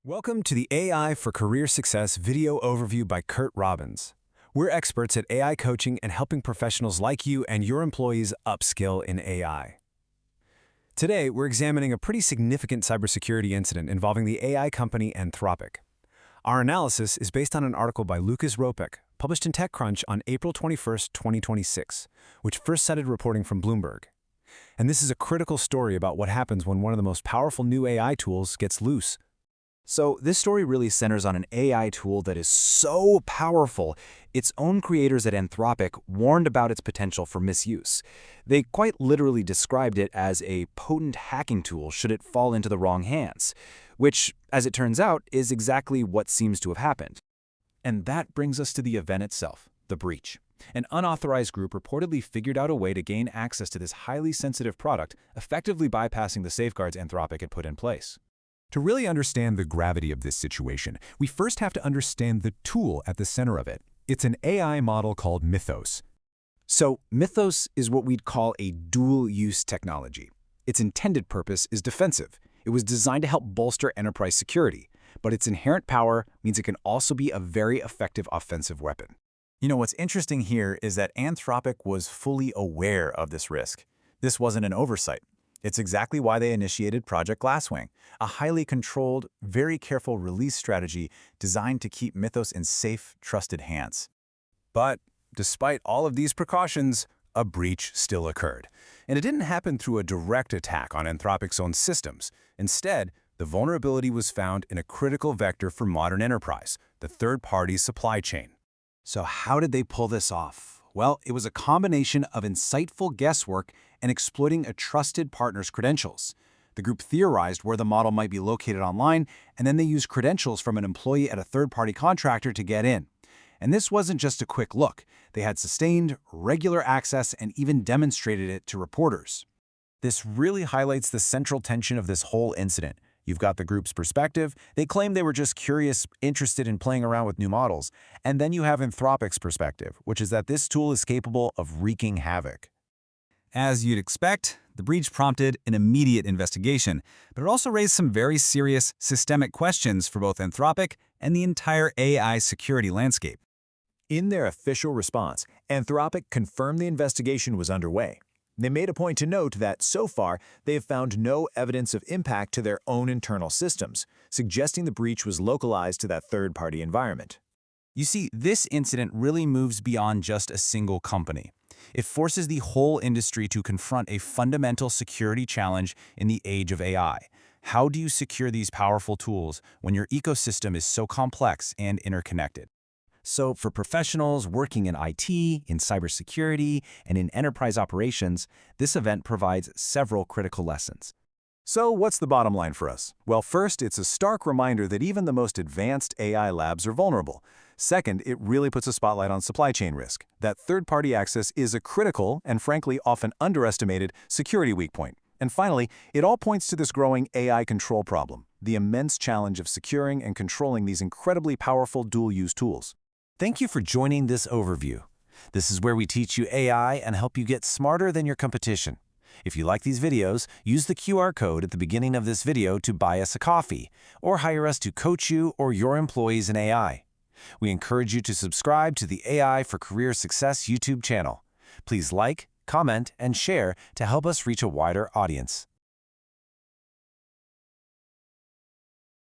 Welcome to the AI for Career Success video overview by Curt Robbins. We're experts at AI coaching and helping professionals like you and your employees upskill in AI. Today, we're examining a pretty significant cybersecurity incident involving the AI company Anthropic. Our analysis is based on an article by Lucas Ropek, published in TechCrunch on April 21, 2026, which first cited reporting from Bloomberg. And this is a critical story about what happens when one of the most powerful new AI tools gets loose. So this story really centers on an AI tool that is so powerful, its own creators at Anthropic warned about its potential for misuse. They quite literally described it as a potent hacking tool should it fall into the wrong hands, which, as it turns out, is exactly what seems to have happened. And that brings us to the event itself, the breach. An unauthorized group reportedly figured out a way to gain access to this highly sensitive product, effectively bypassing the safeguards Anthropic had put in place. To really understand the gravity of this situation, we first have to understand the tool at the center of it. It's an AI model called Mythos. So Mythos is what we'd call a dual-use technology. Its intended purpose is defensive. It was designed to help bolster enterprise security, but its inherent power means it can also be a very effective offensive weapon. You know, what's interesting here is that Anthropic was fully aware of this risk. This wasn't an oversight. It's exactly why they initiated Project Glasswing, a highly controlled, very careful release strategy designed to keep Mythos in safe, trusted hands. But despite all of these precautions, a breach still occurred. And it didn't happen through a direct attack on Anthropic's own systems. Instead, the vulnerability was found in a critical vector for modern enterprise, the third-party supply chain. So how did they pull this off? Well, it was a combination of insightful guesswork and exploiting a trusted partner's credentials. The group theorized where the model might be located online, and then they used credentials from an employee at a third-party contractor to get in. And this wasn't just a quick look. They had sustained, regular access and even demonstrated it to reporters. This really highlights the central tension of this whole incident. You've got the group's perspective. They claim they were just curious, interested in playing around with new models. And then you have Anthropic's perspective, which is that this tool is capable of wreaking havoc. As you'd expect, the breach prompted an immediate investigation, but it also raised some very serious, systemic questions for both Anthropic and the entire AI security landscape. In their official response, Anthropic confirmed the investigation was underway. They made a point to note that, so far, they have found no evidence of impact to their own internal systems, suggesting the breach was localized to that third-party environment. You see, this incident really moves beyond just a single company. It forces the whole industry to confront a fundamental security challenge in the age of AI. How do you secure these powerful tools when your ecosystem is so complex and interconnected? So for professionals working in IT, in cybersecurity, and in enterprise operations, this event provides several critical lessons. So what's the bottom line for us? Well, first, it's a stark reminder that even the most advanced AI labs are vulnerable. Second, it really puts a spotlight on supply chain risk. That third-party access is a critical and frankly often underestimated security weak point. And finally, it all points to this growing AI control problem, the immense challenge of securing and controlling these incredibly powerful dual-use tools. Thank you for joining this overview. This is where we teach you AI and help you get smarter than your competition. If you like these videos, use the QR code at the beginning of this video to buy us a coffee, or hire us to coach you or your employees in AI. We encourage you to subscribe to the AI for Career Success YouTube channel. Please like, comment, and share to help us reach a wider audience.